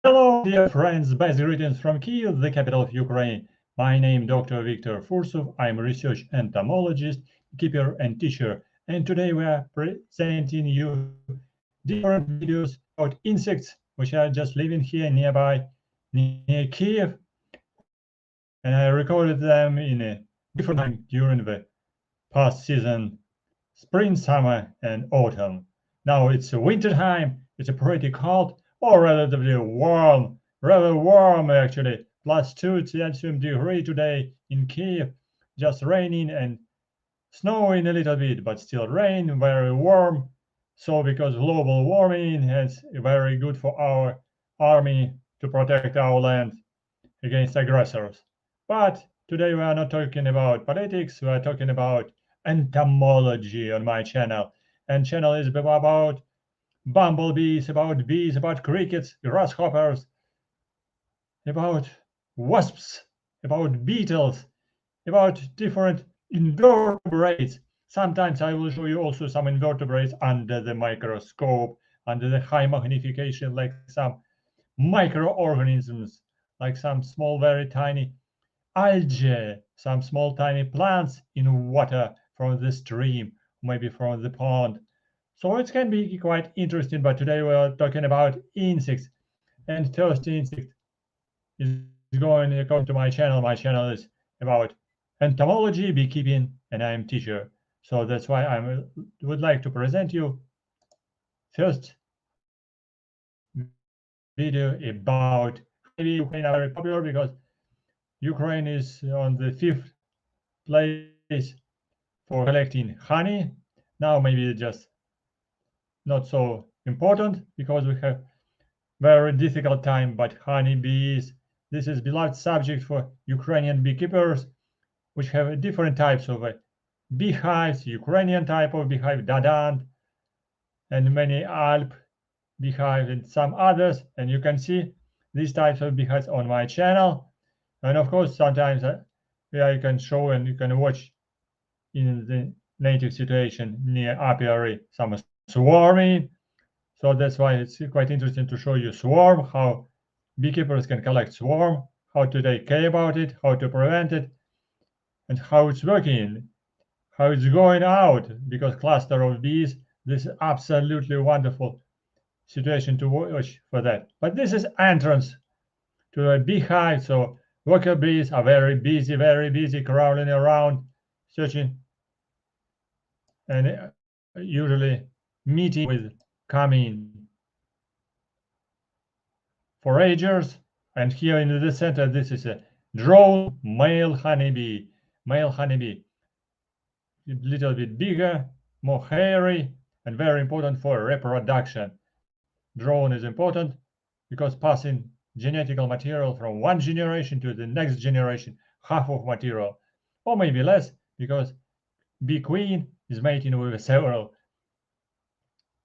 Hello, dear friends. Best greetings from Kyiv, the capital of Ukraine. My name is Dr. Viktor Fursov. I'm a research entomologist, keeper, and teacher. And today we are presenting you different videos about insects which are just living here nearby, near Kyiv. And I recorded them in a different time during the past season, spring, summer, and autumn. Now it's winter time. It's a pretty cold or relatively warm, rather warm actually. +2 Celsius degree today in Kyiv, just raining and snowing a little bit, but still rain, very warm. So because global warming is very good for our army to protect our land against aggressors. But today we are not talking about politics, we are talking about entomology on my channel. And channel is about bumblebees, about bees, about crickets, grasshoppers, about wasps, about beetles, about different invertebrates. Sometimes I will show you also some invertebrates under the microscope, under the high magnification, like some microorganisms, like some small, very tiny algae, some small, tiny plants in water from the stream, maybe from the pond. So it can be quite interesting, but today we are talking about insects. And first insect is going according to my channel. My channel is about entomology, beekeeping, and I am teacher. So that's why I would like to present you first video about honeybee. Ukraine are very popular because Ukraine is on the 5th place for collecting honey. Now maybe just not so important because we have very difficult time, but honeybees, this is beloved subject for Ukrainian beekeepers, which have different types of beehives, Ukrainian type of beehive, Dadant, and many Alp beehives and some others. And you can see these types of beehives on my channel. And of course, sometimes you can show and you can watch in the native situation near apiary some swarming. So that's why it's quite interesting to show you swarm, how beekeepers can collect swarm, how to take care about it, how to prevent it, and how it's working, how it's going out, because cluster of bees, this is absolutely wonderful situation to watch for that. But this is entrance to a beehive, so worker bees are very busy crawling around, searching, and usually meeting with coming foragers. And here in the center, this is a drone male honeybee. Male honeybee, a little bit bigger, more hairy, and very important for reproduction. Drone is important because passing genetical material from one generation to the next generation, half of material, or maybe less, because bee queen is mating with several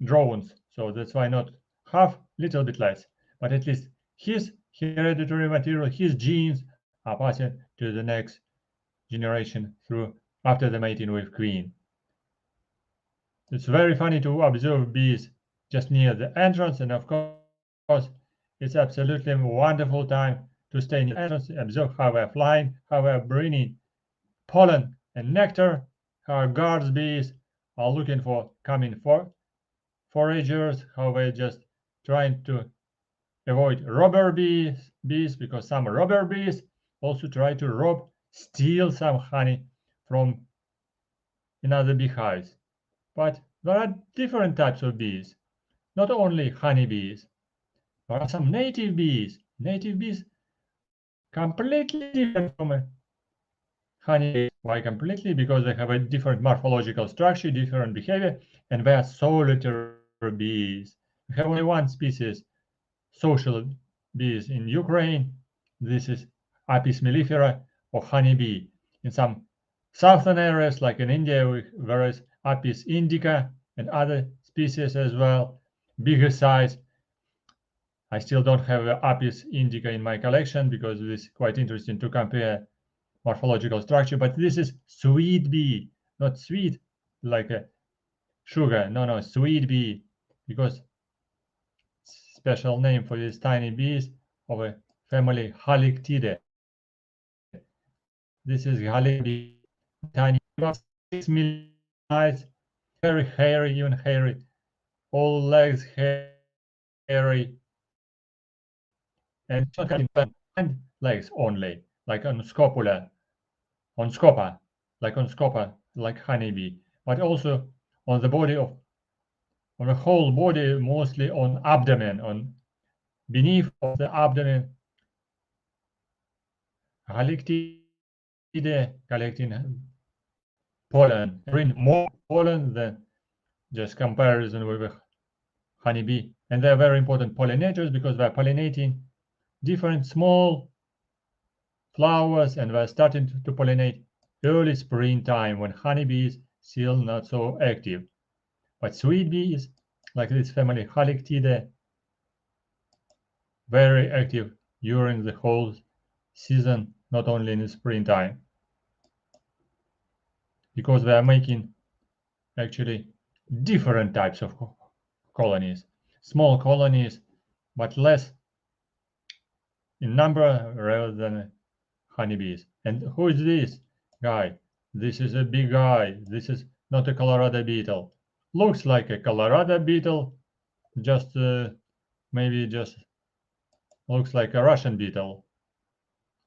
drones. So that's why not half, little bit less, but at least his hereditary material, his genes are passing to the next generation through after the mating with queen. It's very funny to observe bees just near the entrance, and of course, it's absolutely a wonderful time to stay near the entrance, observe how they're flying, how they're bringing pollen and nectar, how guards bees are looking for coming for foragers, how they're just trying to avoid robber bees because some robber bees also try to steal some honey from another beehives. But there are different types of bees, not only honeybees. There are some native bees. Native bees completely different from honeybees. Why completely? Because they have a different morphological structure, different behavior, and they are solitary bees. We have only one species, social bees in Ukraine. This is Apis mellifera or honeybee. In some southern areas, like in India, there is Apis indica and other species as well, bigger size. I still don't have Apis indica in my collection because it is quite interesting to compare morphological structure. But this is sweet bee, not sweet like a sugar. No, sweet bee, because special name for these tiny bees of a family Halictidae. This is Halictidae, tiny, about 6 million eyes, very hairy, even hairy, all legs hairy, and legs only, like on scopula, on scopa, like honeybee, but also on the body on the whole body, mostly on abdomen, on beneath of the abdomen. Halictidae collecting pollen, bring more pollen than just comparison with a honeybee. And they're very important pollinators because they're pollinating different small flowers, and they're starting to pollinate early springtime when honeybees still not so active. But sweet bees, like this family Halictidae, very active during the whole season, not only in the springtime, because they are making actually different types of colonies, small colonies, but less in number rather than honeybees. And who is this guy? This is a big guy. This is not a Colorado beetle. Looks like a Colorado beetle, just maybe just looks like a Russian beetle.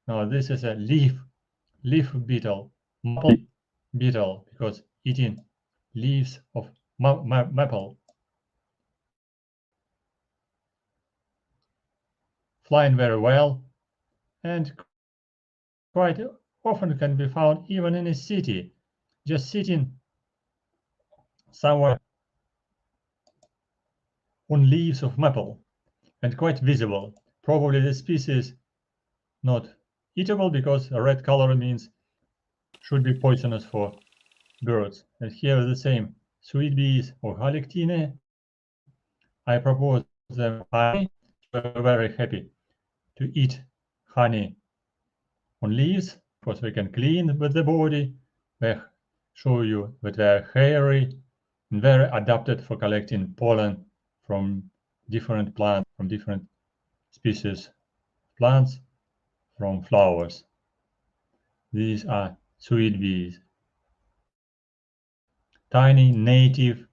No, this is a leaf beetle, maple beetle, because eating leaves of maple. Flying very well, and quite often can be found even in a city, just sitting somewhere on leaves of maple, and quite visible. Probably the species not eatable because a red color means should be poisonous for birds. And here the same sweet bees or Halictidae. I propose them honey. We're very happy to eat honey on leaves because we can clean with the body. They show you that they are hairy and very adapted for collecting pollen from different plants, from different species of plants, from flowers. These are sweet bees, tiny native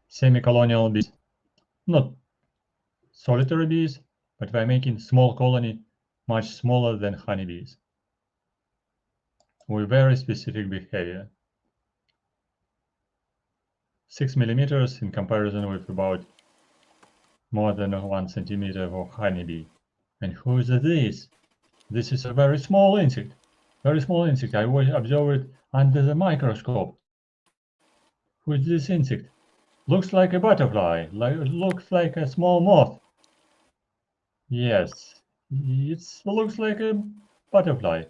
semi-colonial bees, not solitary bees, but by making small colony much smaller than honeybees, with very specific behavior. 6 millimeters in comparison with about more than 1 centimeter for honeybee. And who is this? This is a very small insect. Very small insect. I will observe it under the microscope. Who is this insect? Looks like a butterfly. Looks like a small moth. Yes, it looks like a butterfly.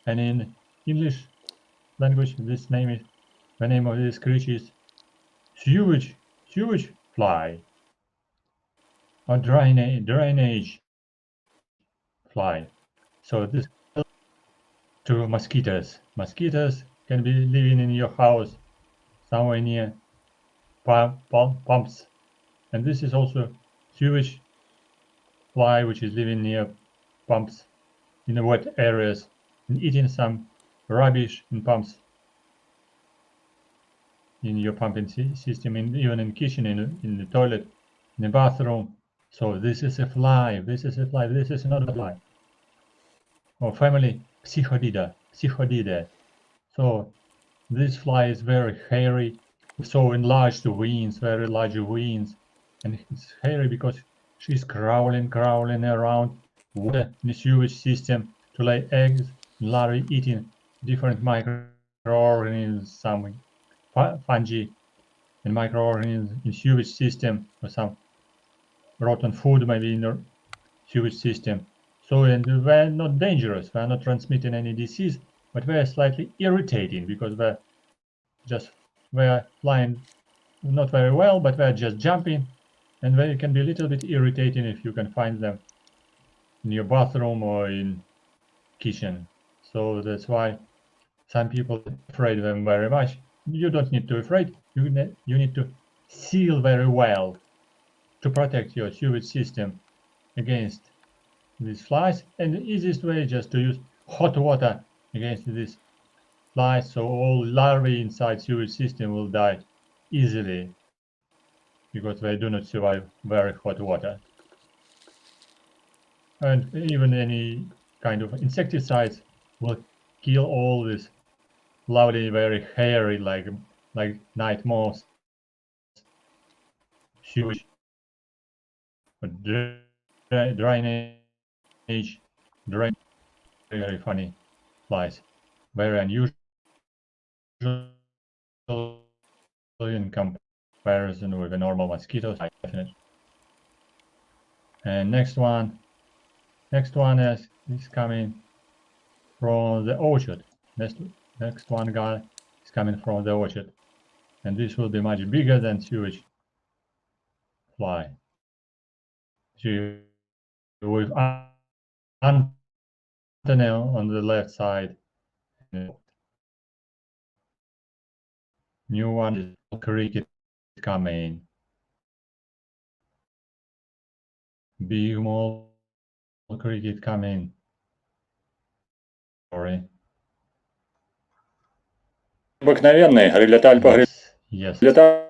And in English language, this name is the name of this creature is sewage fly or drainage fly. So this to mosquitoes. Mosquitoes can be living in your house somewhere near pumps, and this is also sewage fly which is living near pumps in the wet areas and eating some rubbish in pumps in your pumping system, even in kitchen, in the toilet, in the bathroom. So this is a fly. This is a fly. This is not a fly. Or family Psychodidae. So this fly is very hairy, so enlarged wings, very large wings, and it's hairy because she's crawling around water in the sewage system to lay eggs, larvae eating different microorganisms, some fungi and microorganisms in sewage system, or some rotten food maybe in the sewage system. So, and they're not dangerous, they're not transmitting any disease, but they're slightly irritating because they're flying not very well, but they're just jumping, and they can be a little bit irritating if you can find them in your bathroom or in kitchen. So that's why some people are afraid of them very much. You don't need to be afraid. You need to seal very well to protect your sewage system against these flies. And the easiest way is just to use hot water against these flies, so all larvae inside sewage system will die easily because they do not survive very hot water. And even any kind of insecticides will kill all these lovely, very hairy, like night moths, sewage, drainage, very funny flies, very unusual in comparison with the normal mosquitoes. And next one is coming from the orchard. Next one guy is coming from the orchard, and this will be much bigger than sewage fly. So with antennae on the left side. New one is cricket coming. Big mole cricket coming. Sorry. Обыкновенный Gryllotalpa. Yes. Gryllotalpa.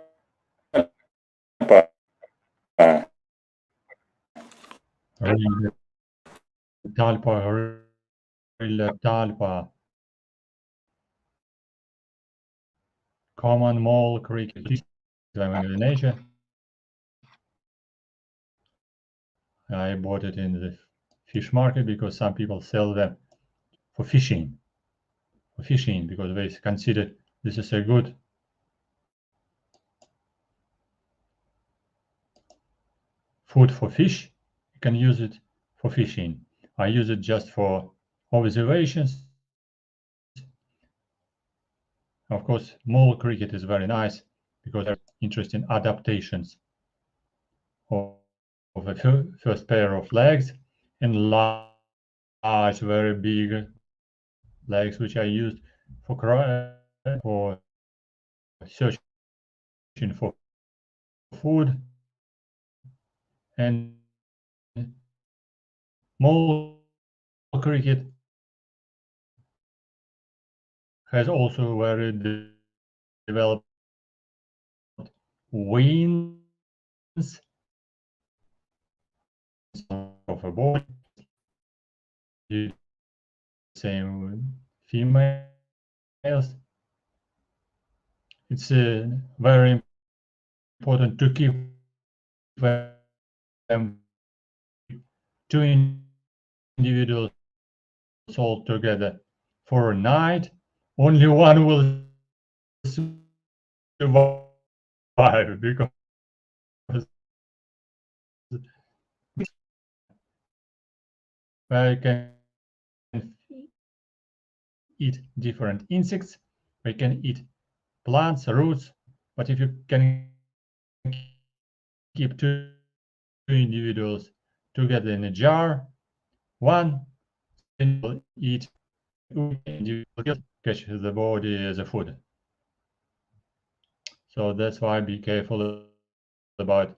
Common mole cricket examination. I bought it in the fish market because some people sell them for fishing. Because they consider this is a good food for fish. You can use it for fishing. I use it just for observations. Of course, mole cricket is very nice because there are interesting adaptations of the first pair of legs and large, very big legs, which I used for searching for food. And mole cricket has also very developed wings of a body, same with females. It's very important to keep them two individuals all together for a night. Only one will survive because they can eat different insects, they can eat plants, roots, but if you can keep two individuals together in a jar, one will eat, catch the body as a food. So that's why be careful about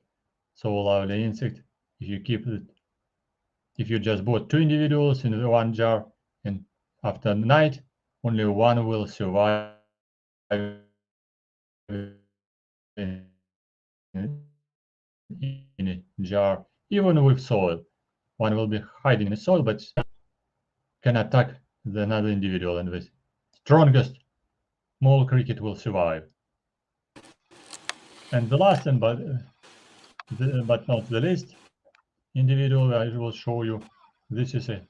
so lovely insect. If you just bought two individuals in one jar, and after night, only one will survive in a jar, even with soil. One will be hiding in the soil, but can attack another individual, and the strongest mole cricket will survive. And the last, but not the least, individual I will show you. This is a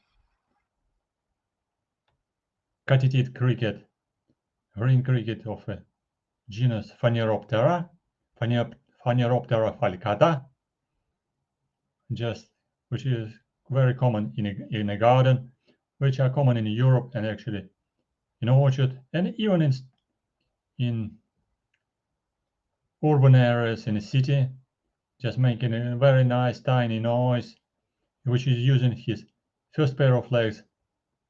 cat-eared cricket, green cricket of a genus Faneroptera, Faneroptera falcata, which is very common in a garden, which are common in Europe and actually in orchard, and even in urban areas in a city, just making a very nice tiny noise, which is using his first pair of legs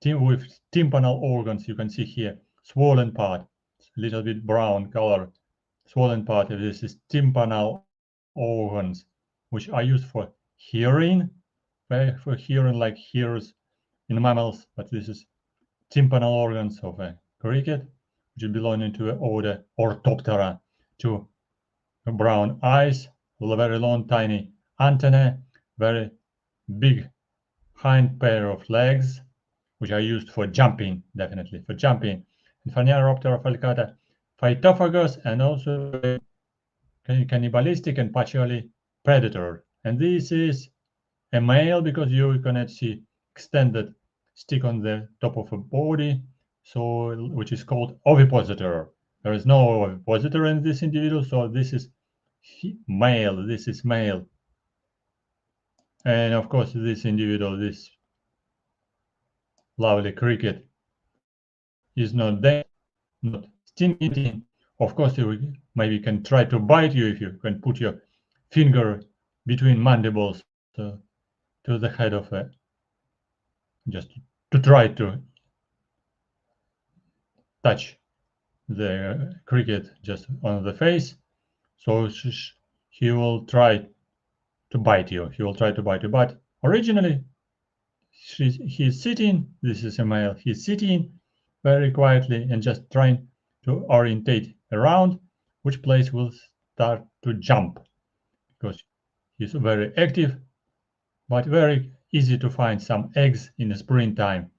with tympanal organs. You can see here swollen part, a little bit brown color, swollen part of this is tympanal organs, which are used for hearing, like hears in mammals, but this is tympanal organs of a cricket, which is belonging to the order Orthoptera, to brown eyes, very long, tiny antennae, very big hind pair of legs, which are used for jumping, definitely for jumping. And Faneroptera falcata, phytophagous and also cannibalistic and partially predator. And this is a male because you cannot see extended stick on the top of a body, so which is called ovipositor. There is no ovipositor in this individual, so this is male. This is male, and of course this individual, this lovely cricket, is not not stinging. Of course, you maybe can try to bite you if you can put your finger between mandibles to the head of a, just to try to touch the cricket just on the face. So he will try to bite you. He will try to bite you. But originally, he's sitting. This is a male. He's sitting very quietly and just trying to orientate around which place will start to jump, because he's very active, but very easy to find some eggs in the springtime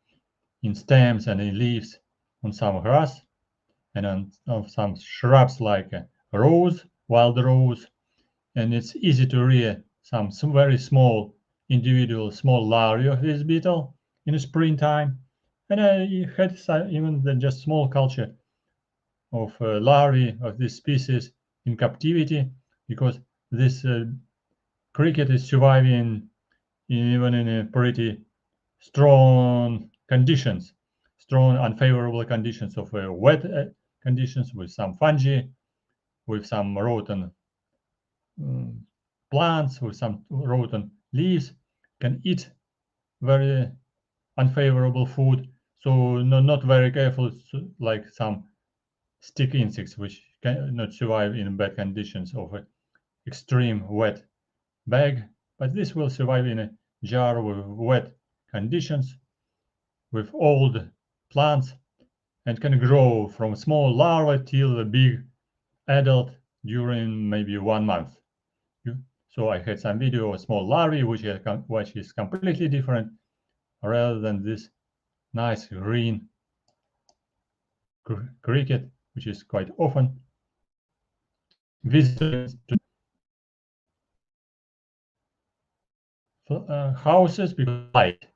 in stems and in leaves on some grass and on some shrubs like rose, wild rose, and it's easy to rear some very small individual small larvae of this beetle in the springtime. And I had even just small culture of larvae of this species in captivity, because this cricket is surviving even in a pretty strong conditions, strong unfavorable conditions of wet conditions with some fungi, with some rotten plants, with some rotten leaves, can eat very unfavorable food. So not very careful, like some stick insects, which cannot survive in bad conditions of extreme wet bag. But this will survive in a jar with wet conditions, with old plants, and can grow from small larva till a big adult during maybe 1 month. So I had some video of small larvae, which is completely different, rather than this nice green cricket, which is quite often visited to houses because light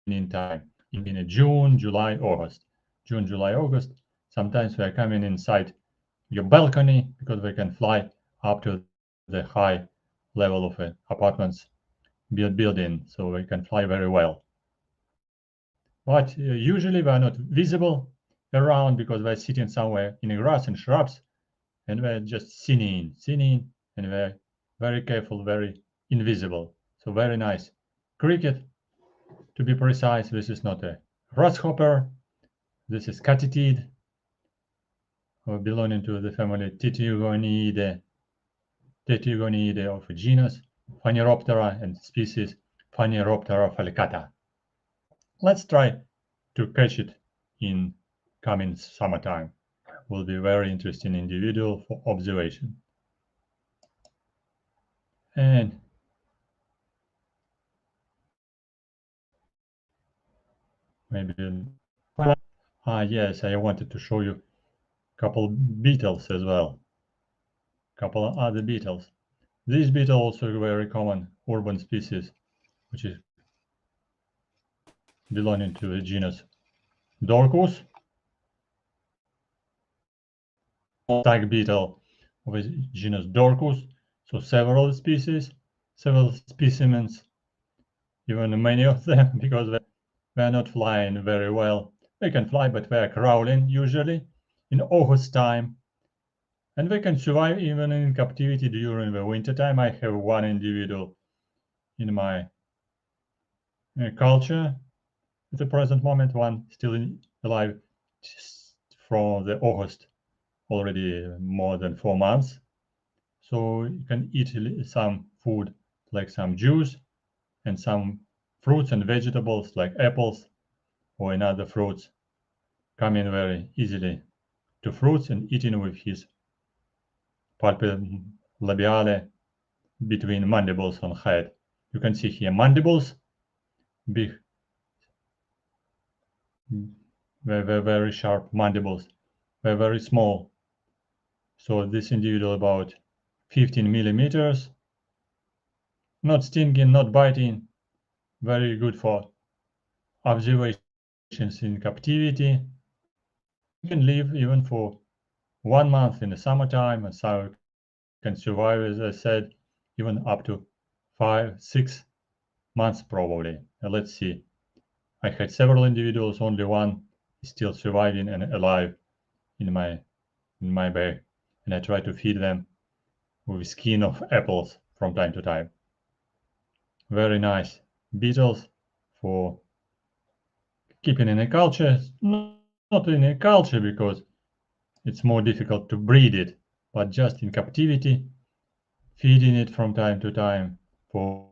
in time in June, July, August. June, July, August. Sometimes they are coming inside your balcony because they can fly up to the high level of apartments building, so they can fly very well. But usually they are not visible around because they're sitting somewhere in the grass and shrubs, and they're just singing, and they're very careful, very invisible. So very nice. Cricket, to be precise, this is not a grasshopper. This is Catitid, belonging to the family Tettigoniidae of genus Faneroptera and species Faneroptera falcata. Let's try to catch it in coming summertime. Will be very interesting individual for observation. And maybe yes, I wanted to show you a couple beetles as well. Couple of other beetles. This beetle also a very common urban species, which is belonging to the genus Dorcus, stag beetle of the genus Dorcus. So several species, several specimens, even many of them, because they are not flying very well. They can fly, but they are crawling usually in August time. And they can survive even in captivity during the winter time. I have one individual in my culture at the present moment, one still alive from the August, already more than 4 months. So you can eat some food like some juice and some fruits and vegetables like apples or another fruits, coming very easily to fruits and eating with his palpi labiale between mandibles on head. You can see here mandibles, big, very sharp mandibles, very small. So this individual about 15 millimeters, not stinging, not biting, very good for observations in captivity. You can live even for 1 month in the summertime, and so can survive, as I said, even up to 5-6 months probably. Let's see. I had several individuals, only one is still surviving and alive in my bag, and I try to feed them with skin of apples from time to time. Very nice beetles for keeping in a culture, not in a culture because it's more difficult to breed it, but just in captivity, feeding it from time to time for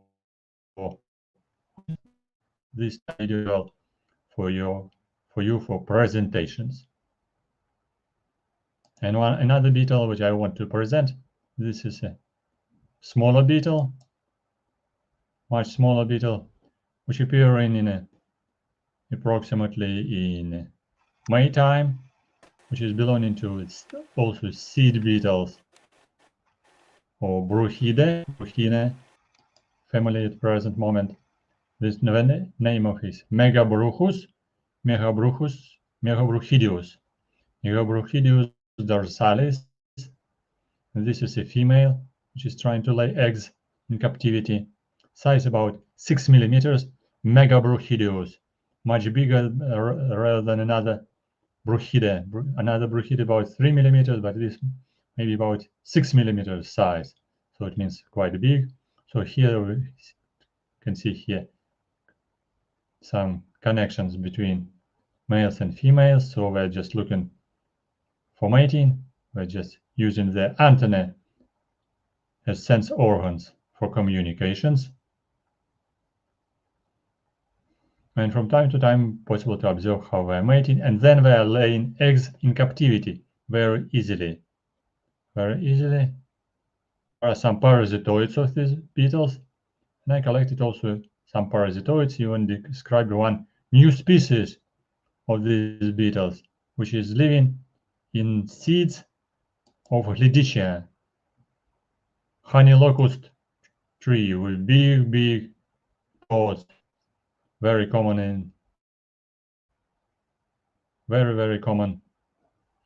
this individual for you for presentations. And another beetle which I want to present, this is a smaller beetle, much smaller beetle, which appear in approximately in May time, which is belonging to also seed beetles or Bruchinae family at present moment. This name of his Megabruchidius, Megabruchidius dorsalis. And this is a female which is trying to lay eggs in captivity. Size about 6 millimeters. Megabruchidius, much bigger rather than another Bruchidae. Another Bruchidae about 3 millimeters, but this maybe about 6 millimeters size. So it means quite big. So here we can see here some connections between males and females. So we're just looking for mating. We're just using the antennae as sense organs for communications. And from time to time, possible to observe how they're mating, and then they are laying eggs in captivity very easily. Very easily. There are some parasitoids of these beetles, and I collected also some parasitoids, even described one new species of these beetles, which is living in seeds of Lydicia, honey locust tree with big pods, very common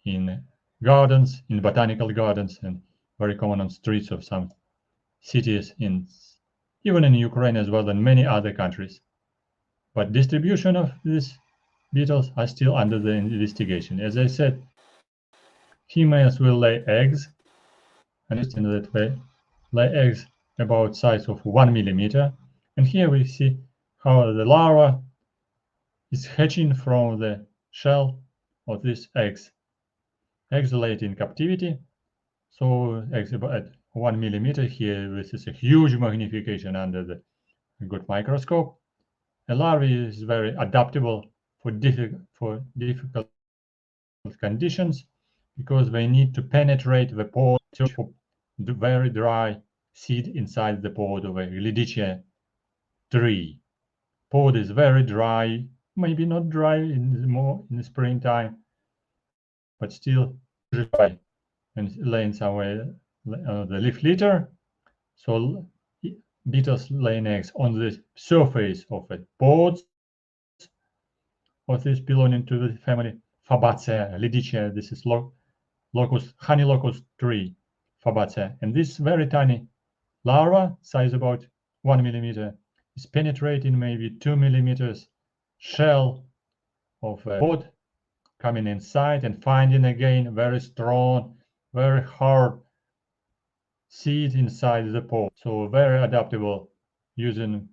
in gardens, in botanical gardens, and very common on streets of some cities even in Ukraine as well and many other countries. But distribution of these beetles are still under the investigation. As I said, females will lay eggs, and that they lay eggs about size of 1 millimeter. And here we see how the larva is hatching from the shell of these eggs. Eggs laid in captivity. So eggs about 1 millimeter here. This is a huge magnification under the good microscope. A larvae is very adaptable for difficult conditions because they need to penetrate the pod, the very dry seed inside the pod of a Lydicia tree. Pod is very dry, maybe not dry more in the springtime, but still dry and laying somewhere the leaf litter. So beetles laying eggs on the surface of the pods of this belonging to the family Fabaceae, Lydicia. This is honey locust tree, Fabaceae. And this very tiny larva, size about 1 millimeter, is penetrating maybe 2 millimeters shell of a pod, coming inside and finding again very strong, very hard seed inside the pod. So very adaptable, using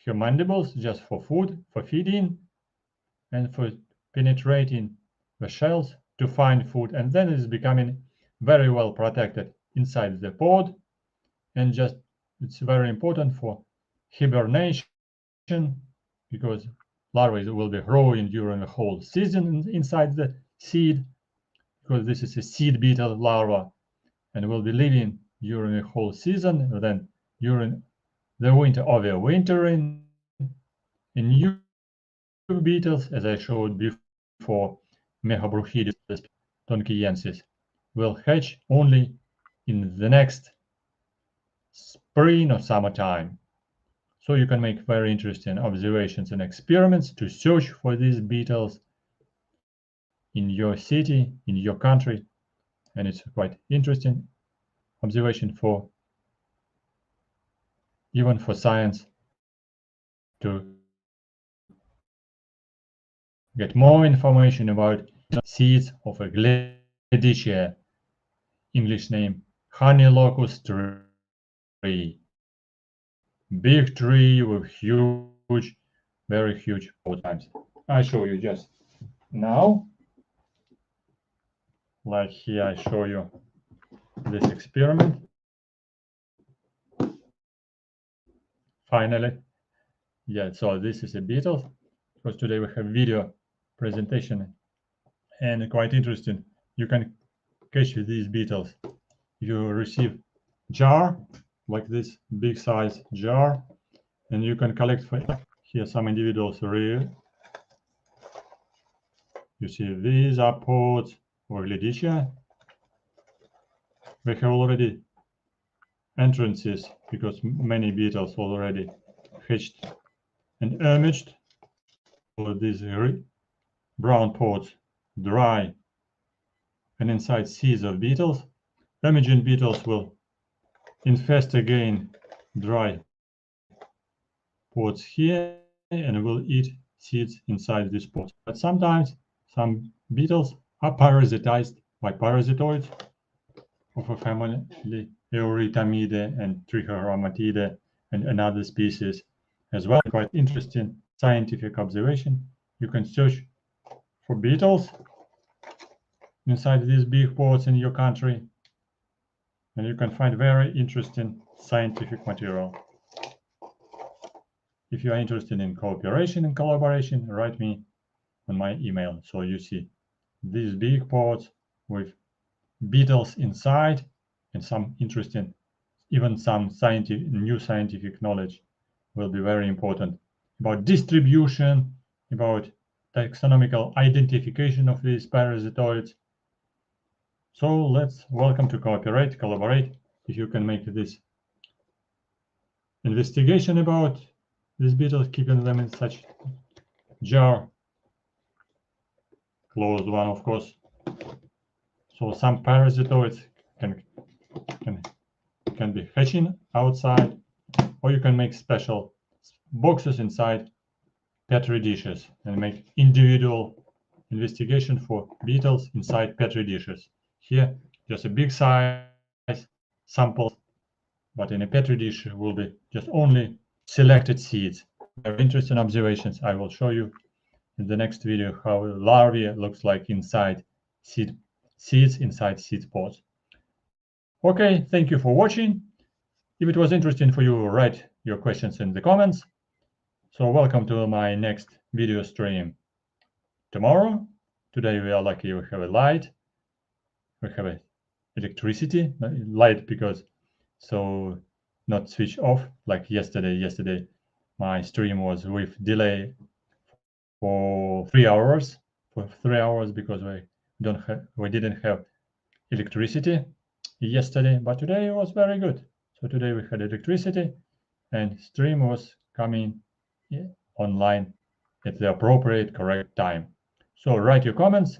her mandibles just for food, for feeding, and for penetrating the shells to find food, and then it is becoming very well protected inside the pod, and just it's very important for hibernation because larvae will be growing during the whole season inside the seed, because this is a seed beetle larva and will be living during the whole season. And then during the winter, overwintering in new beetles, as I showed before, Megabruchidius tonkiensis, will hatch only in the next spring or summertime. So you can make very interesting observations and experiments to search for these beetles in your city, in your country, and it's quite interesting observation for even for science to get more information about seeds of a Glydicia, English name honey locust tree, big tree with huge, very huge times. I show you just now, like here I show you this experiment. Finally, yeah, so this is a beetle, because today we have video presentation and quite interesting. You can catch these beetles. You receive jar, like this big size jar, and you can collect here some individuals here. You see these are pods or Glydicia. We have already entrances because many beetles already hatched and emerged. So these brown pods dry, and inside seeds of beetles. Emerging beetles will infest again dry pods here and will eat seeds inside these pods. But sometimes some beetles are parasitized by parasitoids of a family, Eurytamidae and Trichoromatidae, and another species as well. Quite interesting scientific observation. You can search for beetles inside these big pods in your country, and you can find very interesting scientific material. If you are interested in cooperation and collaboration, write me on my email. So you see these big pods with beetles inside and some interesting, even some new scientific knowledge will be very important about distribution, about taxonomical identification of these parasitoids. So let's welcome to cooperate, collaborate. If you can make this investigation about these beetles, keeping them in such jar, closed one, of course. So some parasitoids can be hatching outside, or you can make special boxes inside petri dishes and make individual investigation for beetles inside petri dishes. Here, just a big size sample, but in a petri dish will be just only selected seeds. Very interesting observations. I will show you in the next video how larvae looks like inside seeds inside seed pods. Okay, thank you for watching. If it was interesting for you, write your questions in the comments. So welcome to my next video stream tomorrow. Today we are lucky we have a light. We have a electricity, light because so not switch off like yesterday. Yesterday my stream was with delay for 3 hours. For 3 hours because we didn't have electricity yesterday, but today it was very good. So today we had electricity and stream was coming online at the appropriate correct time. So write your comments.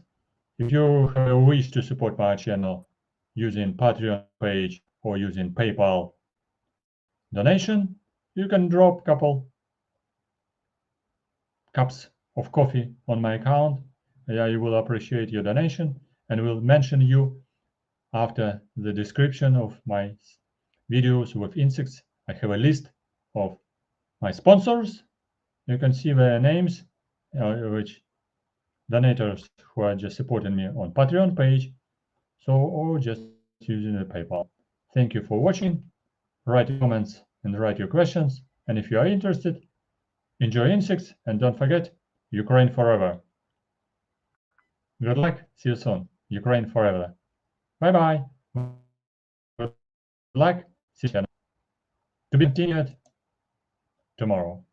If you have a wish to support my channel using Patreon page or using PayPal donation, you can drop a couple cups of coffee on my account. I will appreciate your donation and will mention you after the description of my videos with insects. I have a list of my sponsors. You can see their names, which donators who are just supporting me on Patreon page, so or just using the PayPal. Thank you for watching. Write your comments and write your questions. And if you are interested, enjoy insects and don't forget, Ukraine forever. Good luck. See you soon. Ukraine forever. Bye-bye. Good luck. See you. To be continued tomorrow.